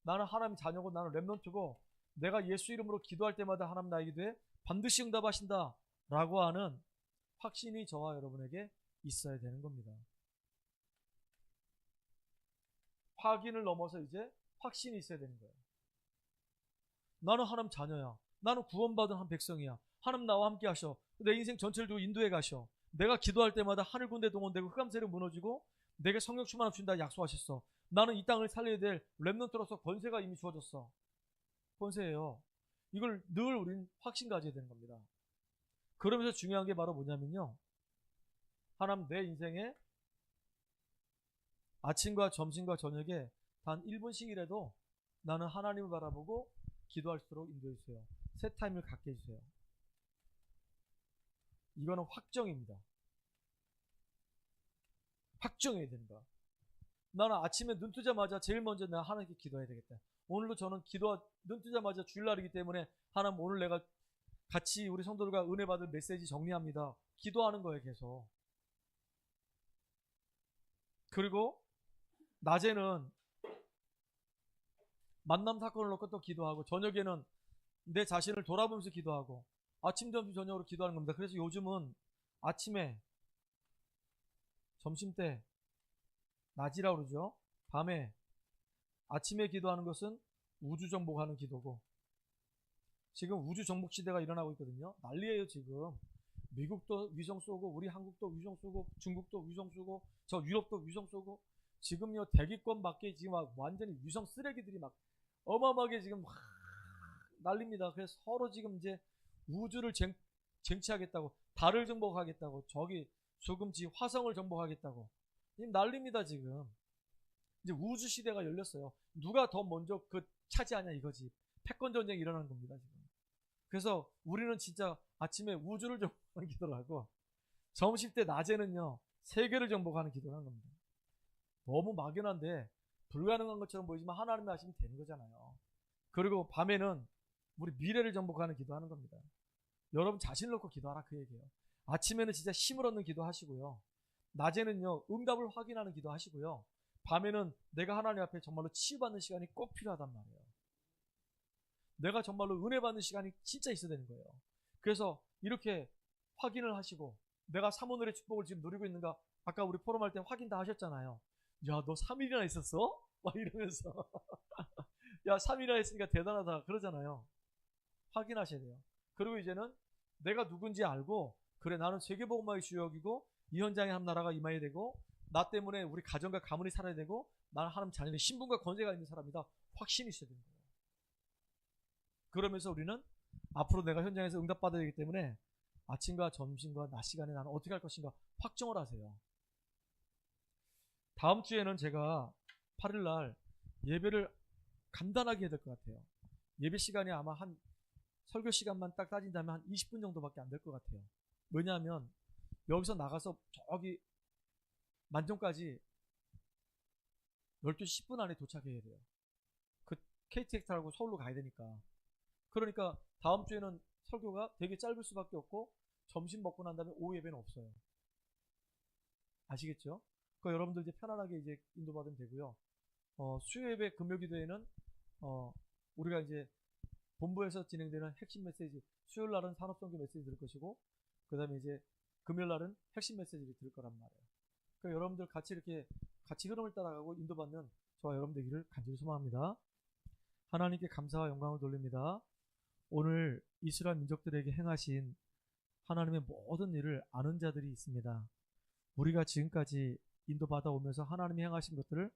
나는 하나님 자녀고 나는 렘넌트고 내가 예수 이름으로 기도할 때마다 하나님 나에게 돼 반드시 응답하신다 라고 하는 확신이 저와 여러분에게 있어야 되는 겁니다. 확인을 넘어서 이제 확신이 있어야 되는 거예요. 나는 하나님 자녀야. 나는 구원받은 한 백성이야. 하나님 나와 함께 하셔. 내 인생 전체를 두고 인도해 가셔. 내가 기도할 때마다 하늘 군대 동원되고 흑암세력 무너지고 내게 성령 충만을 준다 약속하셨어. 나는 이 땅을 살려야 될 렘넌트로서 권세가 이미 주어졌어. 권세예요. 이걸 늘 우리는 확신 가져야 되는 겁니다. 그러면서 중요한 게 바로 뭐냐면요. 하나님 내 인생에 아침과 점심과 저녁에 단 1분씩이라도 나는 하나님을 바라보고 기도할 수 있도록 인도해 주세요. 새 타임을 갖게 해주세요. 이거는 확정입니다. 확정해야 된다. 나는 아침에 눈 뜨자마자 제일 먼저 내가 하나님께 기도해야 되겠다. 오늘도 저는 눈 뜨자마자 주일날이기 때문에 하나님 오늘 내가 같이 우리 성도들과 은혜 받을 메시지 정리합니다. 기도하는 거예요, 계속. 그리고 낮에는 만남 사건을 놓고 또 기도하고 저녁에는 내 자신을 돌아보면서 기도하고 아침, 점심, 저녁으로 기도하는 겁니다. 그래서 요즘은 아침에, 점심때, 낮이라고 그러죠. 밤에, 아침에 기도하는 것은 우주 정복하는 기도고 지금 우주 정복 시대가 일어나고 있거든요. 난리예요 지금. 미국도 위성 쏘고 우리 한국도 위성 쏘고 중국도 위성 쏘고 저 유럽도 위성 쏘고 지금요 대기권 밖에 지금 막 완전히 위성 쓰레기들이 막 어마어마하게 지금 난립니다. 그래서 서로 지금 이제 우주를 쟁취하겠다고 달을 정복하겠다고 저기 조금지 화성을 정복하겠다고 지금 난립니다 지금. 이제 우주 시대가 열렸어요. 누가 더 먼저 그 차지하냐 이거지. 패권 전쟁이 일어나는 겁니다 지금. 그래서 우리는 진짜 아침에 우주를 정복하는 기도를 하고 점심때 낮에는요 세계를 정복하는 기도를 하는 겁니다. 너무 막연한데 불가능한 것처럼 보이지만 하나님이 하시면 되는 거잖아요. 그리고 밤에는 우리 미래를 정복하는 기도하는 겁니다. 여러분 자신을 놓고 기도하라 그 얘기예요. 아침에는 진짜 힘을 얻는 기도 하시고요. 낮에는요 응답을 확인하는 기도 하시고요. 밤에는 내가 하나님 앞에 정말로 치유받는 시간이 꼭 필요하단 말이에요. 내가 정말로 은혜 받는 시간이 진짜 있어야 되는 거예요. 그래서 이렇게 확인을 하시고 내가 사모늘의 축복을 지금 누리고 있는가 아까 우리 포럼할 때 확인 다 하셨잖아요. 야, 너 3일이나 있었어? 막 이러면서 야 3일이나 했으니까 대단하다 그러잖아요. 확인하셔야 돼요. 그리고 이제는 내가 누군지 알고 그래 나는 세계복음화의 주역이고 이 현장에 한 나라가 임해야 되고 나 때문에 우리 가정과 가문이 살아야 되고 나는 하나님 자녀의 신분과 권세가 있는 사람이다. 확신이 있어야 되는 거예요. 그러면서 우리는 앞으로 내가 현장에서 응답받아야 되기 때문에 아침과 점심과 낮 시간에 나는 어떻게 할 것인가 확정을 하세요. 다음 주에는 제가 8일날 예배를 간단하게 해야 될 것 같아요. 예배 시간이 아마 한 설교 시간만 딱 따진다면 한 20분 정도밖에 안 될 것 같아요. 왜냐하면 여기서 나가서 저기 만종까지 12시 10분 안에 도착해야 돼요. 그 KTX 타고 서울로 가야 되니까. 그러니까 다음 주에는 설교가 되게 짧을 수밖에 없고 점심 먹고 난 다음에 오후 예배는 없어요. 아시겠죠? 그러니까 여러분들 이제 편안하게 이제 인도받으면 되고요. 수요 예배 금요 기도회는 우리가 이제 본부에서 진행되는 핵심 메시지, 수요일 날은 산업선교 메시지 들을 것이고, 그 다음에 이제 금요일 날은 핵심 메시지를 들을 거란 말이에요. 그러니까 여러분들 같이 이렇게 같이 흐름을 따라가고 인도받는 저와 여러분 되기를 간절히 소망합니다. 하나님께 감사와 영광을 돌립니다. 오늘 이스라엘 민족들에게 행하신 하나님의 모든 일을 아는 자들이 있습니다. 우리가 지금까지 인도받아 오면서 하나님이 행하신 것들을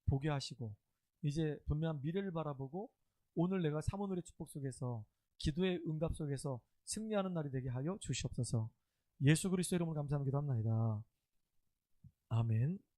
보게 하시고 이제 분명한 미래를 바라보고 오늘 내가 사모늘의 축복 속에서 기도의 응답 속에서 승리하는 날이 되게 하여 주시옵소서. 예수 그리스도 이름으로 감사하며 기도합니다. 아멘.